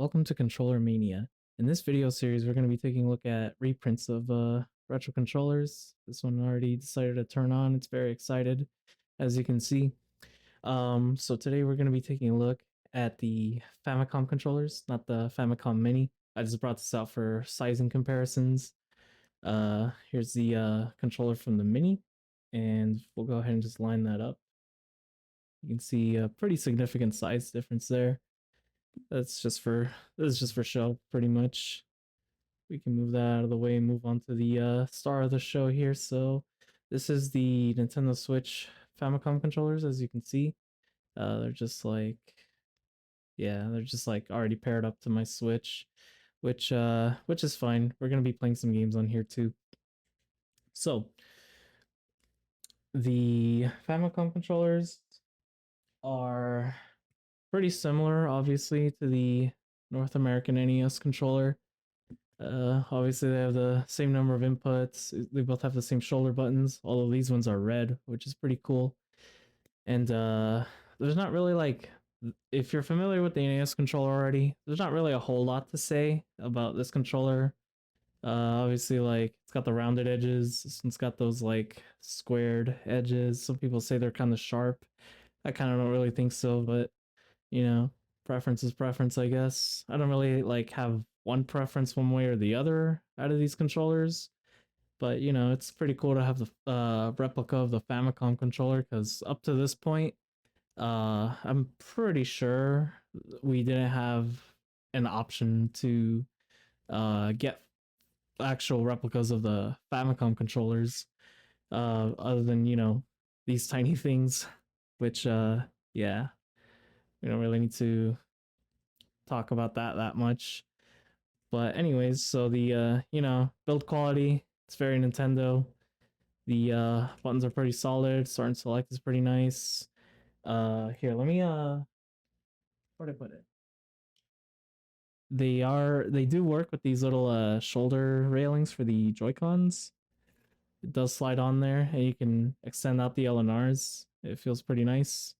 welcome to ControllerMania. In this video series, we're going to be taking a look at reprints of retro controllers. This one already decided to turn on. It's very excited, as you can see. So today we're going to be taking a look at the Famicom controllers, not the Famicom Mini. I just brought this out for sizing comparisons. Here's the controller from the Mini, and we'll go ahead and just line that up. You can see a pretty significant size difference there. This is just for show, pretty much. We can move that out of the way and move on to the star of the show here. So this is the Nintendo Switch Famicom controllers, as you can see. They're just like already paired up to my Switch, which is fine. We're gonna be playing some games on here too. So the Famicom controllers are pretty similar, obviously, to the North American NES controller. Obviously, they have the same number of inputs. They both have the same shoulder buttons, although these ones are red, which is pretty cool. And there's not really, like, if you're familiar with the NES controller already, there's not really a whole lot to say about this controller. Obviously, like, it's got the rounded edges. This one's got those, like, squared edges. Some people say they're kind of sharp. I kind of don't really think so, but you know, preference is preference, I guess. I don't really like have one preference one way or the other out of these controllers, but you know, it's pretty cool to have the replica of the Famicom controller, because up to this point, I'm pretty sure we didn't have an option to get actual replicas of the Famicom controllers, other than, you know, these tiny things, which yeah, we don't really need to talk about that much. But anyways, so the you know, build quality, it's very Nintendo. The buttons are pretty solid. Start and select is pretty nice. Here, let me where'd I put it? They do work with these little shoulder railings for the Joy-Cons. It does slide on there, and you can extend out the LNRs. It feels pretty nice.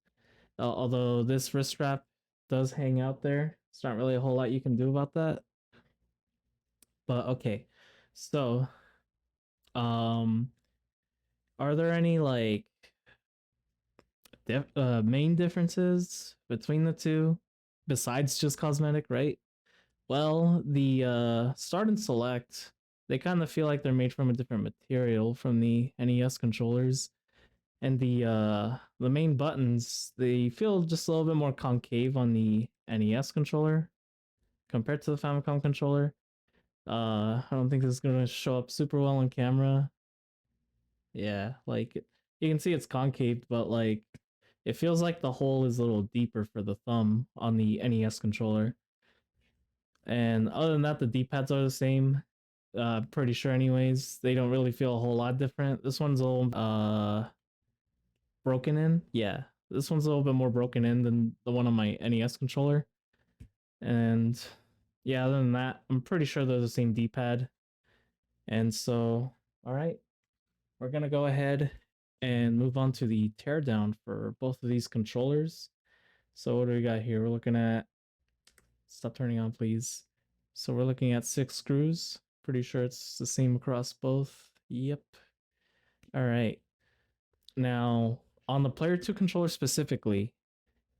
Although this wrist strap does hang out there, it's not really a whole lot you can do about that. But okay, so are there any like main differences between the two besides just cosmetic, right? Well, the start and select, they kind of feel like they're made from a different material from the NES controllers. And the main buttons, they feel just a little bit more concave on the NES controller compared to the Famicom controller. I don't think this is gonna show up super well on camera. Yeah, like you can see it's concave, but like it feels like the hole is a little deeper for the thumb on the NES controller. And other than that, the D-pads are the same. Pretty sure anyways. They don't really feel a whole lot different. This one's a little broken in. Yeah, this one's a little bit more broken in than the one on my NES controller. And yeah, other than that, I'm pretty sure they're the same D-pad. And so, all right, we're gonna go ahead and move on to the teardown for both of these controllers. So what do we got here? We're looking at, stop turning on please. So we're looking at 6 screws. Pretty sure it's the same across both. Yep. All right. Now, on the Player 2 controller specifically,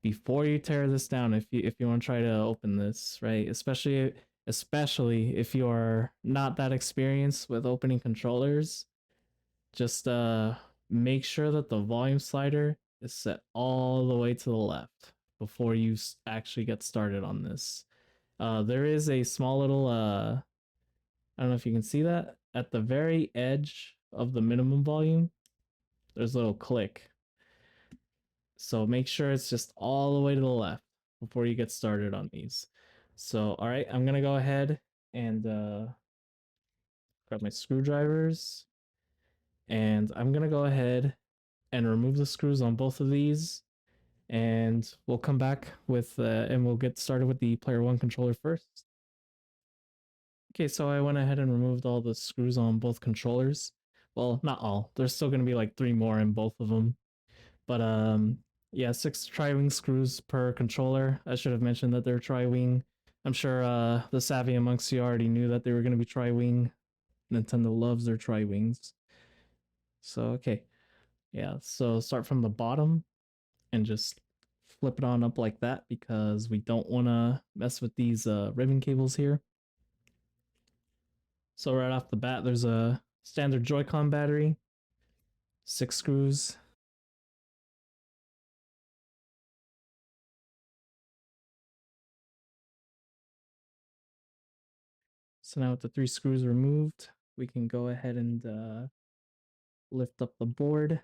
before you tear this down, if you want to try to open this, right? Especially if you are not that experienced with opening controllers, just make sure that the volume slider is set all the way to the left before you actually get started on this. There is a small little I don't know if you can see that at the very edge of the minimum volume. There's a little click. So make sure it's just all the way to the left before you get started on these. So, all right, I'm going to go ahead and grab my screwdrivers. And I'm going to go ahead and remove the screws on both of these. And we'll come back with, and we'll get started with the Player 1 controller first. Okay, so I went ahead and removed all the screws on both controllers. Well, not all. There's still going to be like 3 more in both of them. But yeah, 6 tri-wing screws per controller. I should have mentioned that they're tri-wing. I'm sure the savvy amongst you already knew that they were going to be tri-wing. Nintendo loves their tri-wings. So, okay. Yeah, so start from the bottom and just flip it on up like that because we don't want to mess with these ribbon cables here. So right off the bat, there's a standard Joy-Con battery, 6 screws. So now with the 3 screws removed, we can go ahead and lift up the board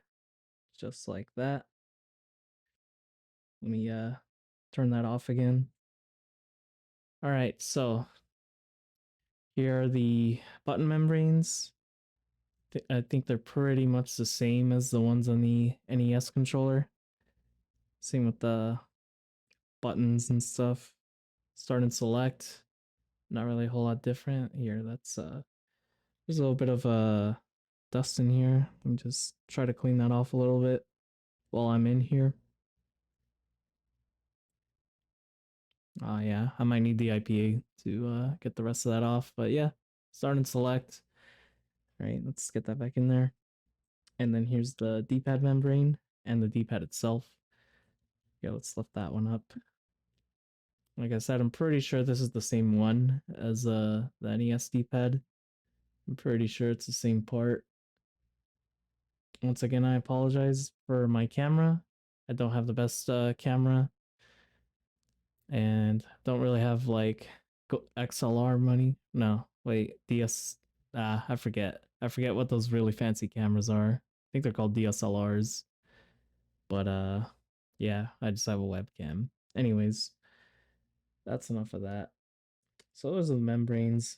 just like that. Let me turn that off again. All right, so here are the button membranes. I think they're pretty much the same as the ones on the NES controller. Same with the buttons and stuff. Start and select. Not really a whole lot different. Here, that's there's a little bit of dust in here. Let me just try to clean that off a little bit while I'm in here. Yeah, I might need the IPA to get the rest of that off. But yeah, start and select. All right, let's get that back in there. And then here's the D-pad membrane and the D-pad itself. Yeah, let's lift that one up. Like I said, I'm pretty sure this is the same one as the NES D-pad. I'm pretty sure it's the same part. Once again, I apologize for my camera. I don't have the best camera and don't really have like XLR money. No, wait, DS. I forget. I forget what those really fancy cameras are. I think they're called DSLRs. But yeah, I just have a webcam. Anyways, that's enough of that. So those are the membranes.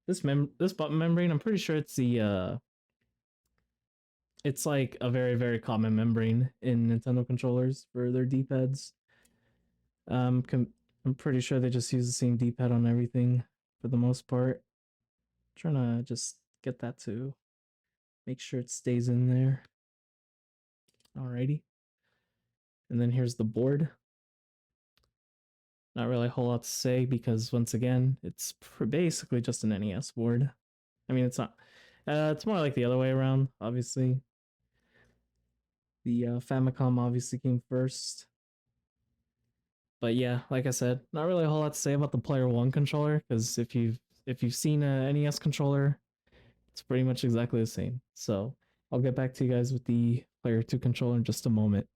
This button membrane, I'm pretty sure it's like a very very common membrane in Nintendo controllers for their D-pads. I'm pretty sure they just use the same D-pad on everything for the most part. Trying to just get that to make sure it stays in there. Alrighty. And then here's the board. Not really a whole lot to say because once again, it's basically just an NES board. I mean, it's not. It's more like the other way around, obviously. The Famicom obviously came first. But yeah, like I said, not really a whole lot to say about the Player One controller because if you've seen a NES controller, it's pretty much exactly the same. So I'll get back to you guys with the Player Two controller in just a moment.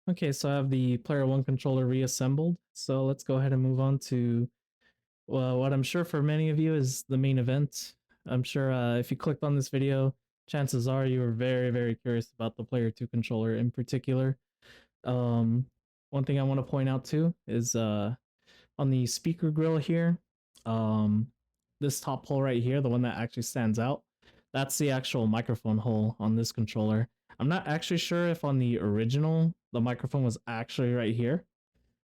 Okay, so I have the Player One controller reassembled. So let's go ahead and move on to what I'm sure for many of you is the main event. I'm sure if you clicked on this video, chances are you were very, very curious about the Player 2 controller in particular. One thing I want to point out too is on the speaker grill here, this top hole right here, the one that actually stands out, that's the actual microphone hole on this controller. I'm not actually sure if on the original the microphone was actually right here.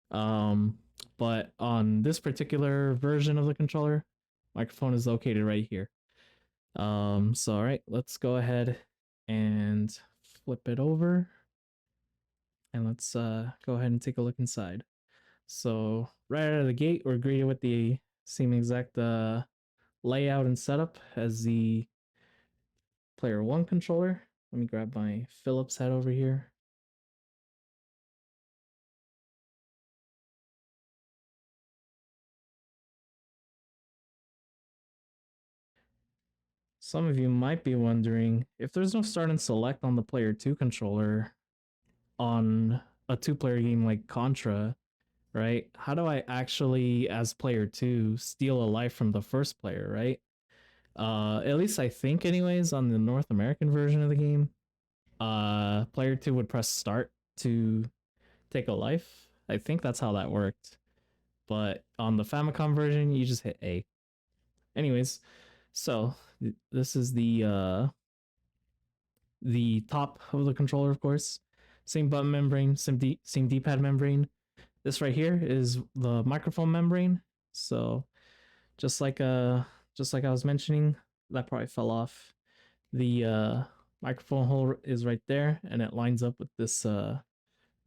But on this particular version of the controller, microphone is located right here. So all right, let's go ahead and flip it over. And let's go ahead and take a look inside. So right out of the gate, we're greeted with the same exact layout and setup as the Player 1 controller. Let me grab my Phillips head over here. Some of you might be wondering if there's no start and select on the Player 2 controller on a two-player game like Contra, right? How do I actually, as player 2, steal a life from the first player, right? At least I think anyways, on the North American version of the game, player 2 would press start to take a life. I think that's how that worked. But on the Famicom version, you just hit A. Anyways, so this is the top of the controller, of course. Same button membrane, same D-pad membrane. This right here is the microphone membrane. So just like I was mentioning, that probably fell off. The microphone hole is right there, and it lines up with this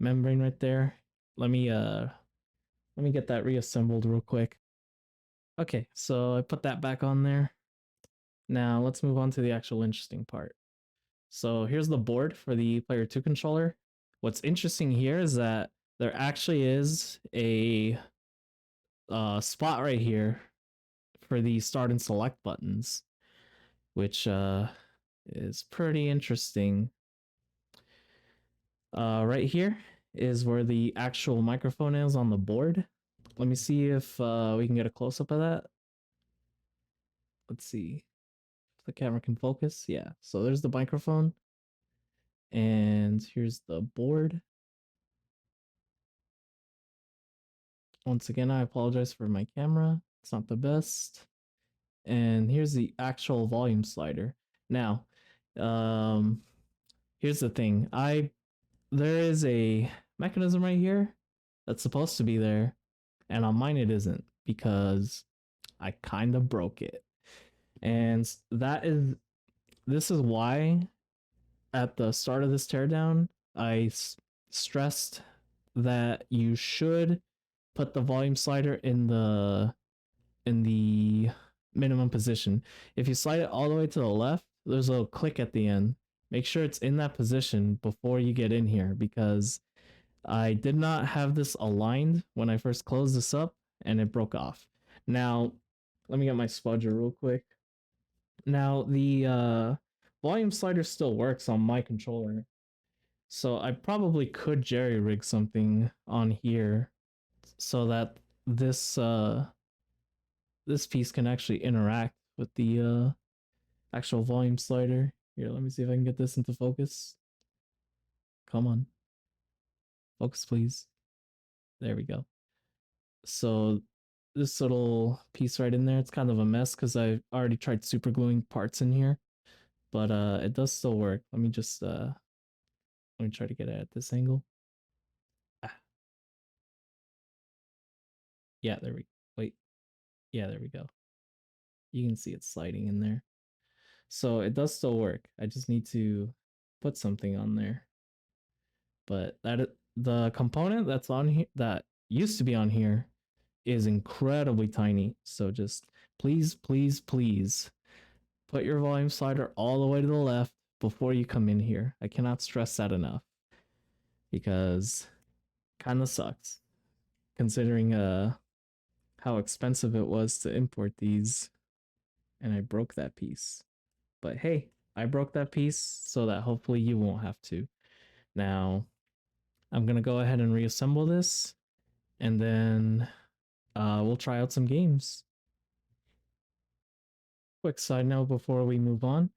membrane right there. Let me Let me get that reassembled real quick. Okay, so I put that back on there. Now let's move on to the actual interesting part. So here's the board for the player 2 controller. What's interesting here is that there actually is a spot right here for the start and select buttons, which is pretty interesting. Right here is where the actual microphone is on the board. Let me see if we can get a close up of that. Let's see if the camera can focus. Yeah, so there's the microphone, and here's the board. Once again, I apologize for my camera. It's not the best. And here's the actual volume slider. Now, here's the thing. There is a mechanism right here that's supposed to be there, and on mine it isn't because I kind of broke it. And this is why at the start of this teardown, I stressed that you should put the volume slider in the minimum position. If you slide it all the way to the left, there's a little click at the end. Make sure it's in that position before you get in here, because I did not have this aligned when I first closed this up and it broke off. Now, let me get my spudger real quick. Now, the volume slider still works on my controller, so I probably could jerry rig something on here so that this piece can actually interact with the actual volume slider. Here, let me see if I can get this into focus. Come on. Focus, please. There we go. So this little piece right in there, it's kind of a mess because I already tried super gluing parts in here, but it does still work. Let me just let me try to get it at this angle. Ah. Yeah, there we wait. Yeah, there we go. You can see it sliding in there. So it does still work. I just need to put something on there. But the component that's on here, that used to be on here, is incredibly tiny. So just please, please, please put your volume slider all the way to the left before you come in here. I cannot stress that enough, because kind of sucks considering how expensive it was to import these, and I broke that piece. But hey, I broke that piece so that hopefully you won't have to. Now, I'm gonna go ahead and reassemble this, and then we'll try out some games. Quick side note before we move on.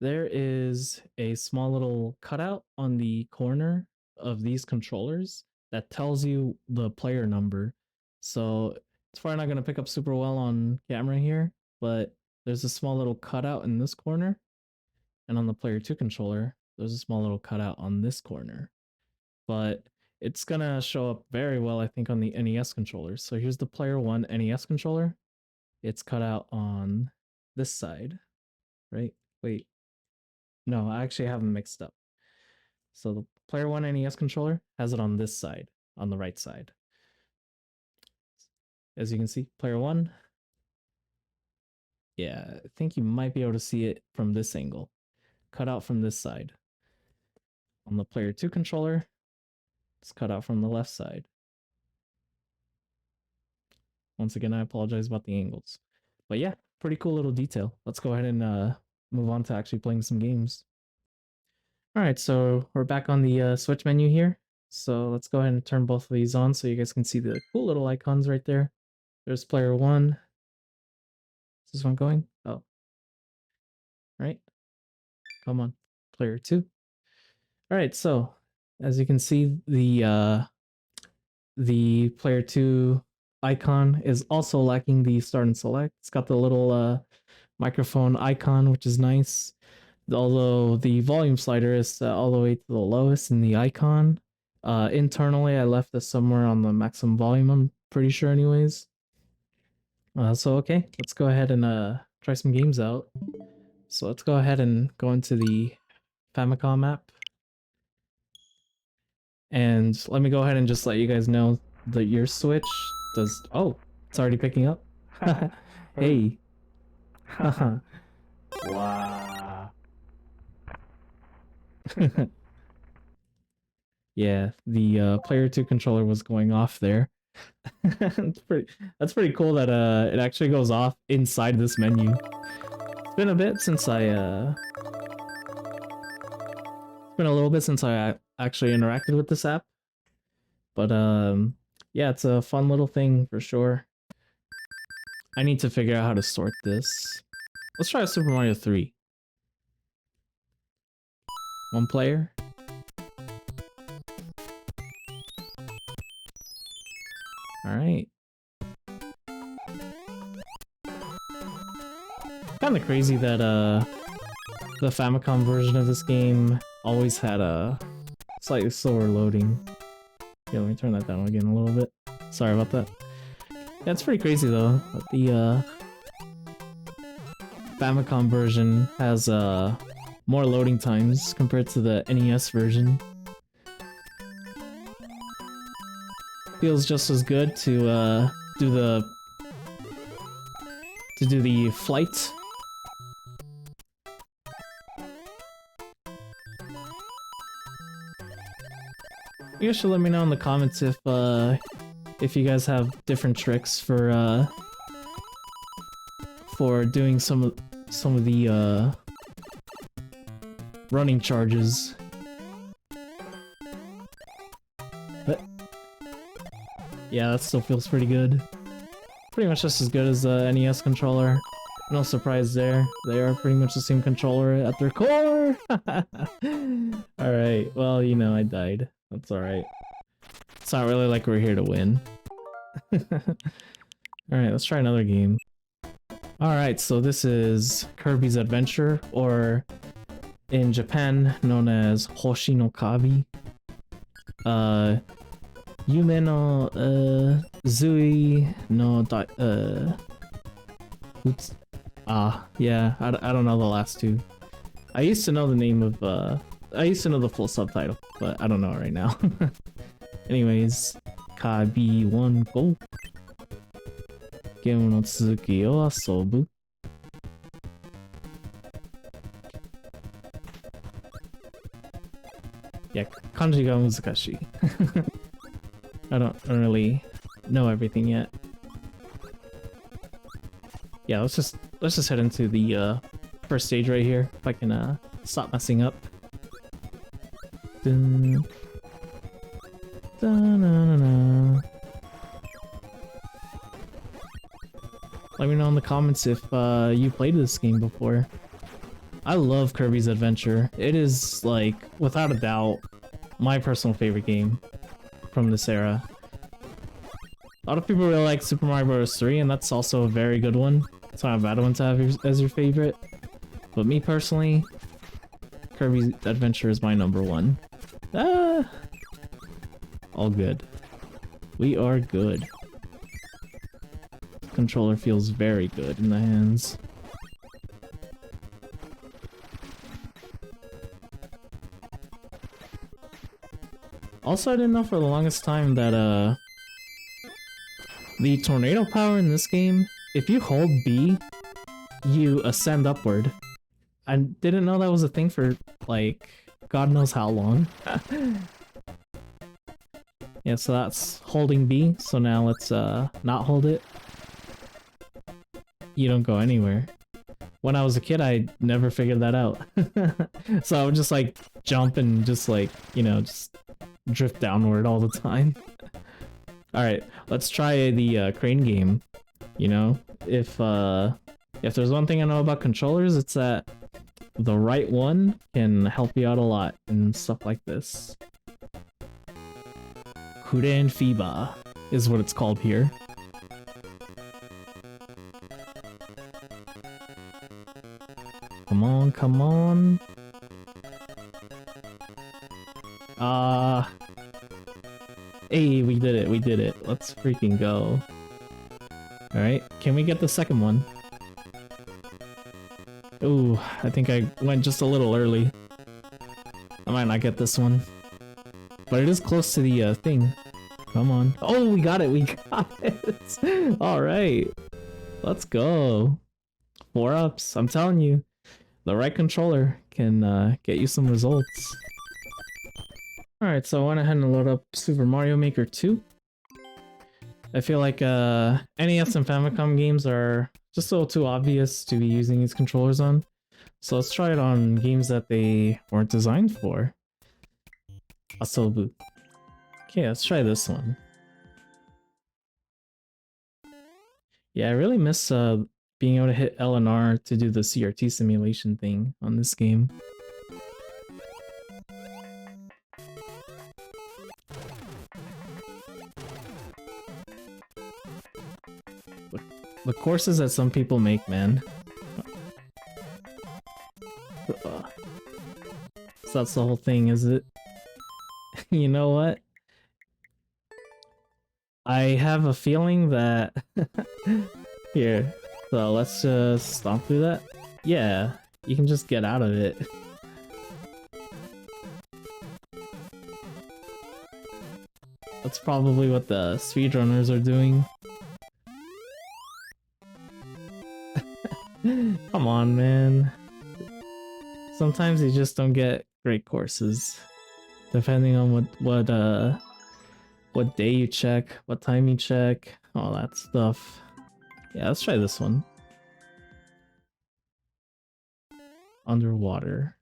There is a small little cutout on the corner of these controllers that tells you the player number. So it's probably not going to pick up super well on camera here, but there's a small little cutout in this corner. And on the player 2 controller, there's a small little cutout on this corner. But it's going to show up very well, I think, on the NES controllers. So here's the player 1 NES controller. It's cut out on this side, right? Wait. No, I actually have them mixed up. So the player 1 NES controller has it on this side, on the right side. As you can see, player 1. Yeah, I think you might be able to see it from this angle. Cut out from this side. On the player 2 controller, it's cut out from the left side. Once again, I apologize about the angles. But yeah, pretty cool little detail. Let's go ahead and move on to actually playing some games. All right, so we're back on the Switch menu here. So let's go ahead and turn both of these on so you guys can see the cool little icons right there. There's player 1. Is this one going? Oh. Right. Come on. Player 2. All right, so as you can see, the player 2 icon is also lacking the start and select. It's got the little microphone icon, which is nice. Although the volume slider is all the way to the lowest in the icon. Internally, I left this somewhere on the maximum volume, I'm pretty sure anyways. So okay, let's go ahead and try some games out. So let's go ahead and go into the Famicom app. And let me go ahead and just let you guys know your Switch does. Oh, it's already picking up. Hey. Wow. Yeah, the player 2 controller was going off there. That's pretty cool that it actually goes off inside this menu. It's been a bit since it's been a little bit since I actually interacted with this app. But yeah, it's a fun little thing for sure. I need to figure out how to sort this. Let's try Super Mario 3. One player. Alright. Kinda crazy that the Famicom version of this game always had a slightly slower loading. Yeah, let me turn that down again a little bit. Sorry about that. Yeah, it's pretty crazy though. That the Famicom version has more loading times compared to the NES version. Feels just as good to do the flight. You guys should let me know in the comments if you guys have different tricks for doing some of the running charges. But yeah, that still feels pretty good. Pretty much just as good as the NES controller. No surprise there. They are pretty much the same controller at their core. Alright, well, you know, I died. That's alright. It's not really like we're here to win. Alright, let's try another game. Alright, so this is Kirby's Adventure, or in Japan known as Hoshi no Kabi. Yume no Zui no yeah, I don't know the last two. I used to know the name of I used to know the full subtitle, but I don't know it right now. Anyways, Kabi 1 go. Game no tsuki o asobu. Yeah, kanji ga muzukashii. I don't really know everything yet. Yeah, let's just head into the first stage right here. If I can stop messing up. Dun. Da-na-na-na. Let me know in the comments if you played this game before. I love Kirby's Adventure. It is, like, without a doubt, my personal favorite game from this era. A lot of people really like Super Mario Bros. 3, and that's also a very good one. It's not a bad one to have as your favorite. But me personally, Kirby's Adventure is my #1. Ah! All good. We are good. Controller feels very good in the hands. Also, I didn't know for the longest time that the tornado power in this game, if you hold B, you ascend upward. I didn't know that was a thing for, like, God knows how long. Yeah, so that's holding B, so now let's not hold it. You don't go anywhere. When I was a kid, I never figured that out. So I would just, like, jump and just, like, you know, just drift downward all the time. Alright, let's try the crane game. You know, if there's one thing I know about controllers, it's that the right one can help you out a lot and stuff like this. Kuren Fiba is what it's called here. Come on, come on. Hey, we did it. Let's freaking go. Alright, can we get the second one? Ooh, I think I went just a little early. I might not get this one. But it is close to the thing. Come on. Oh, we got it. We got it. All right. Let's go. 4-ups. I'm telling you, the right controller can get you some results. All right, so I went ahead and loaded up Super Mario Maker 2. I feel like NES and Famicom games are just a little too obvious to be using these controllers on. So let's try it on games that they weren't designed for. Asobu. Okay, let's try this one. Yeah, I really miss being able to hit L and R to do the CRT simulation thing on this game. The courses that some people make, man. So that's the whole thing, is it? You know what? I have a feeling that... Here, so let's just stomp through that. Yeah, you can just get out of it. That's probably what the speedrunners are doing. Come on, man. Sometimes you just don't get great courses. Depending on what day you check, what time you check, all that stuff. Yeah, let's try this one. Underwater.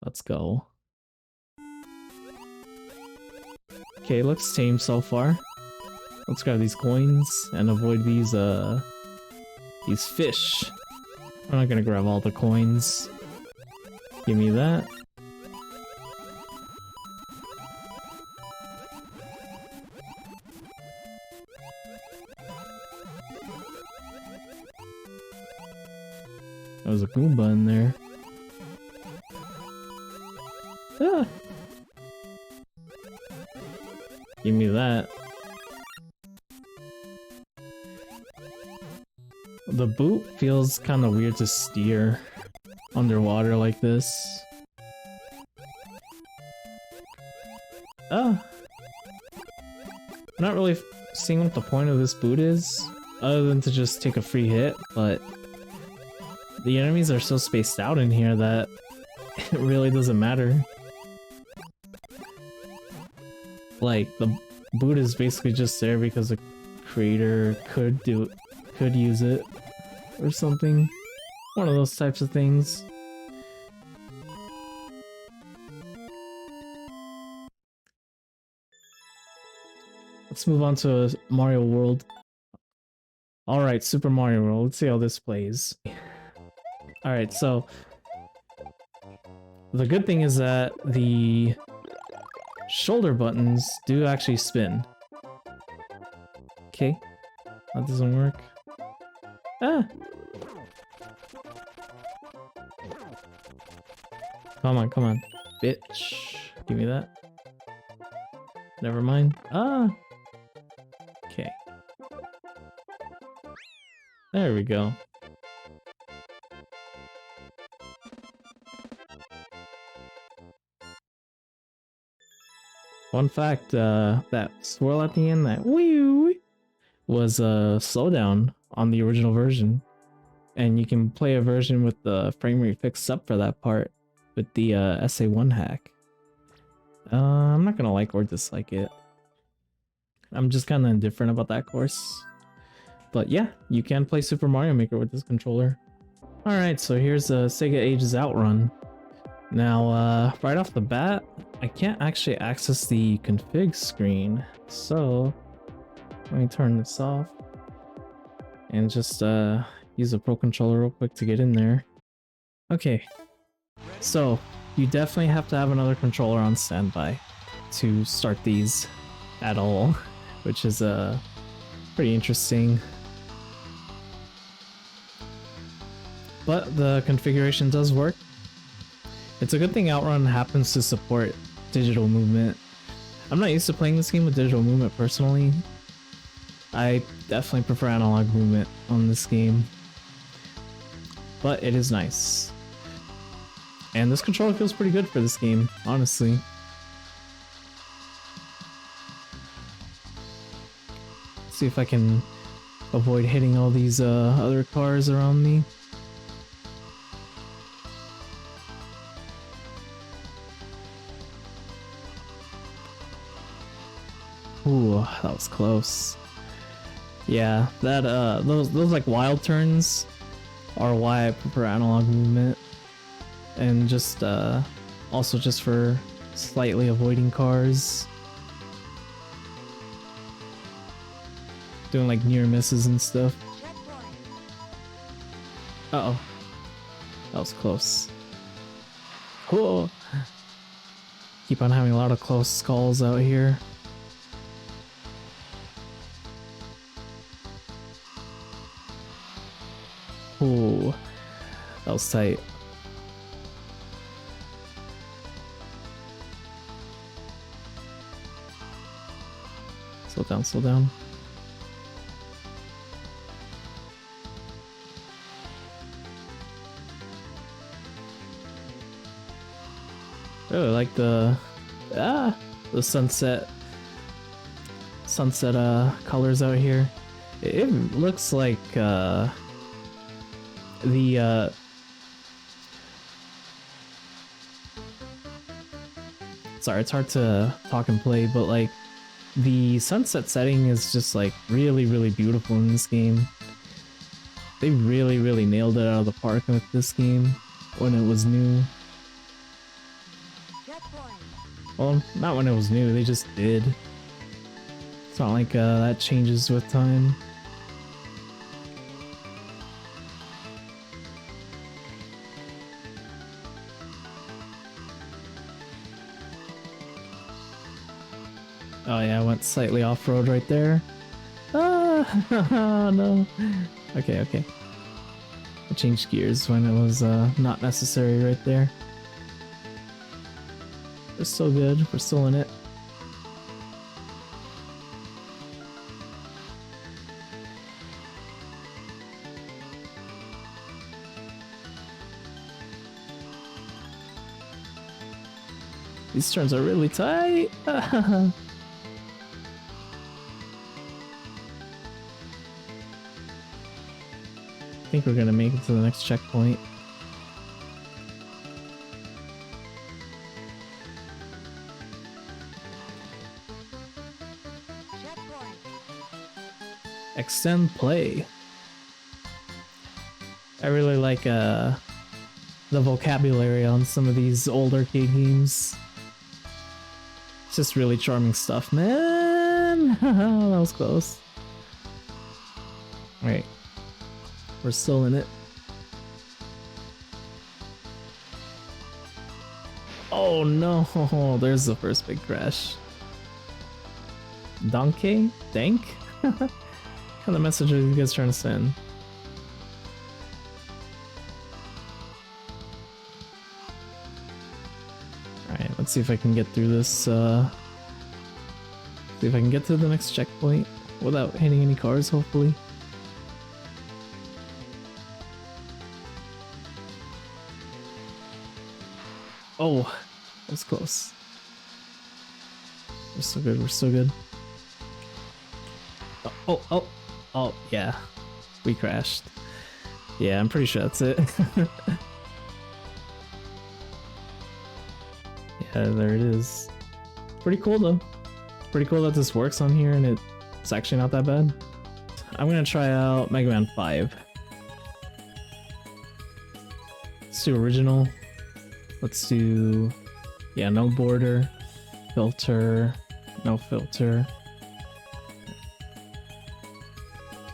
Let's go. Okay, looks tame so far. Let's grab these coins and avoid these fish. I'm not gonna grab all the coins. Give me that. There was a Goomba in there. Ah! Give me that. The boot feels kind of weird to steer underwater like this. Ah! I'm not really seeing what the point of this boot is, other than to just take a free hit, but the enemies are so spaced out in here that it really doesn't matter. Like, the boot is basically just there because the creator could use it or something. One of those types of things. Let's move on to Mario World. Alright, Super Mario World. Let's see how this plays. Alright, so the good thing is that the shoulder buttons do actually spin. Okay, that doesn't work. Ah! Come on, come on. Bitch. Give me that. Never mind. Ah! Okay. There we go. Fun fact, that swirl at the end, that wee was a slowdown on the original version. And you can play a version with the frame rate fixed up for that part with the SA1 hack. I'm not gonna like or dislike it. I'm just kind of indifferent about that course. But yeah, you can play Super Mario Maker with this controller. Alright, so here's Sega Ages Outrun. Now, right off the bat, I can't actually access the config screen, so let me turn this off and just use a Pro Controller real quick to get in there. Okay, so you definitely have to have another controller on standby to start these at all, which is pretty interesting. But the configuration does work. It's a good thing Outrun happens to support digital movement. I'm not used to playing this game with digital movement personally. I definitely prefer analog movement on this game. But it is nice. And this controller feels pretty good for this game, honestly. See if I can avoid hitting all these other cars around me. Ooh, that was close. Yeah, that those like wild turns are why I prefer analog movement, and just also just for slightly avoiding cars, doing like near misses and stuff. Uh oh, that was close. Cool. Keep on having a lot of close calls out here. Ooh, that was tight. Slow down, slow down. I really like the sunset colors out here. It looks like sorry, it's hard to talk and play, but like the sunset setting is just like really beautiful in this game. They really nailed it out of the park with this game when it was new. Well, not when it was new, they just did. It's not like that changes with time. Oh yeah, I went slightly off-road right there. Ah, no. Okay. I changed gears when it was not necessary right there. We're still good, we're still in it. These turns are really tight. I think we're gonna make it to the next checkpoint. Extend play. I really like the vocabulary on some of these old arcade games. It's just really charming stuff, man. That was close. Alright. We're still in it. Oh no, there's the first big crash. Donkey? Dank? What kind of message are you guys trying to send? Alright, let's see if I can get through this, see if I can get to the next checkpoint without hitting any cars, hopefully. Oh, that was close. We're still good, we're still good. Oh, yeah. We crashed. Yeah, I'm pretty sure that's it. Yeah, there it is. Pretty cool though. Pretty cool that this works on here and it's actually not that bad. I'm gonna try out Mega Man 5. Let's do original. Let's do, yeah, no border, filter, no filter.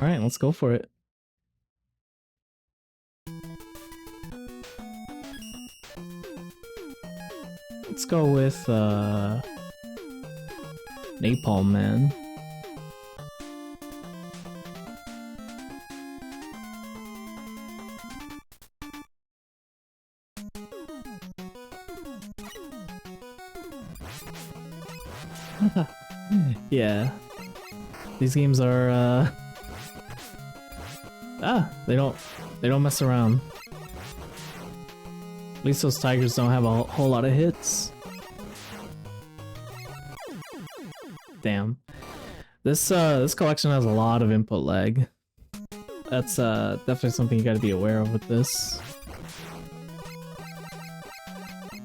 Alright, let's go for it. Let's go with Napalm Man. Yeah. These games are they don't mess around. At least those tigers don't have a whole lot of hits. Damn. This collection has a lot of input lag. That's definitely something you gotta be aware of with this.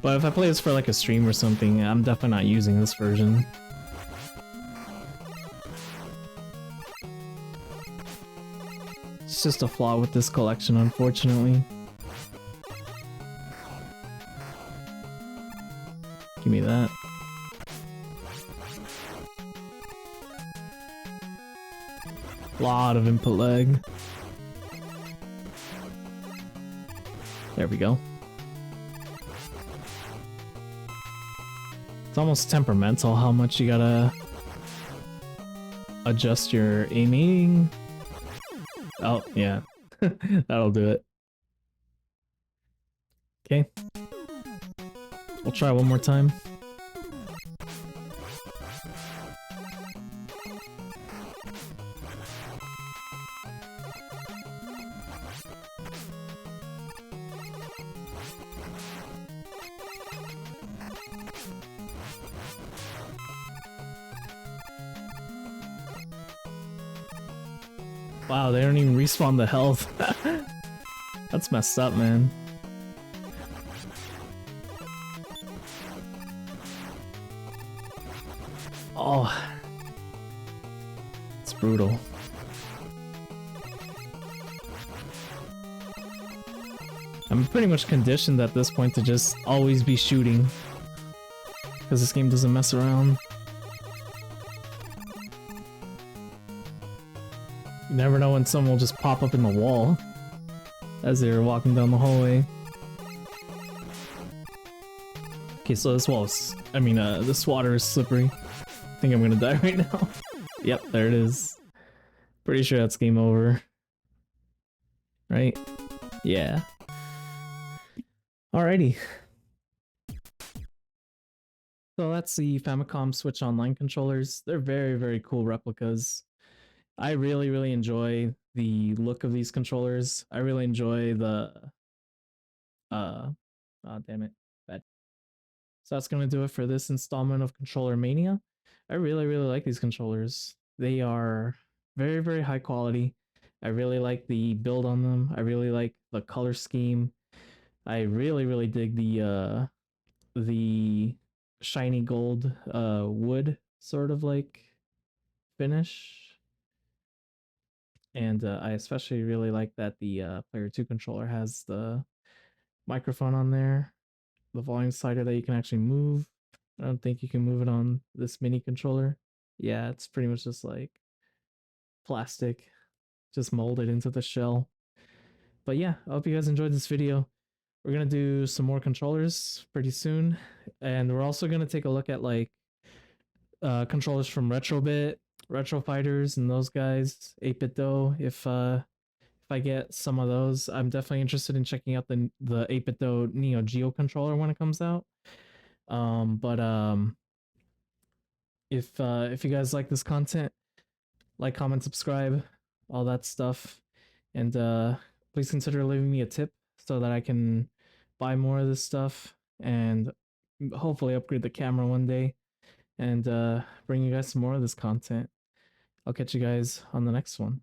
But if I play this for like a stream or something, I'm definitely not using this version. It's just a flaw with this collection, unfortunately. Give me that. Lot of input lag. There we go. It's almost temperamental how much you gotta adjust your aiming. Oh, yeah. That'll do it. Okay. We'll try one more time. Wow, they don't even respawn the health. That's messed up, man. Oh. It's brutal. I'm pretty much conditioned at this point to just always be shooting. Because this game doesn't mess around. You never know when someone will just pop up in the wall as they're walking down the hallway. Okay, so this wall's... this water is slippery. I think I'm gonna die right now. Yep, there it is. Pretty sure that's game over. Right? Yeah. Alrighty. So that's the Famicom Switch Online controllers. They're very, very cool replicas. I really, really enjoy the look of these controllers. I really enjoy the... oh, damn it. Bad. So that's gonna do it for this installment of ControllerMania. I really, really like these controllers. They are very, very high quality. I really like the build on them. I really like the color scheme. I really, really dig the shiny gold wood sort of like finish. And I especially really like that the Player 2 controller has the microphone on there, the volume slider that you can actually move. I don't think you can move it on this mini controller. Yeah, it's pretty much just like plastic, just molded into the shell. But yeah, I hope you guys enjoyed this video. We're gonna do some more controllers pretty soon, and we're also gonna take a look at like controllers from Retrobit, Retro Fighters, and those guys. 8-bit though, if I get some of those, I'm definitely interested in checking out the 8-bit though Neo Geo controller when it comes out. If you guys like this content, like, comment, subscribe, all that stuff, and please consider leaving me a tip so that I can buy more of this stuff and hopefully upgrade the camera one day and bring you guys some more of this content. I'll catch you guys on the next one.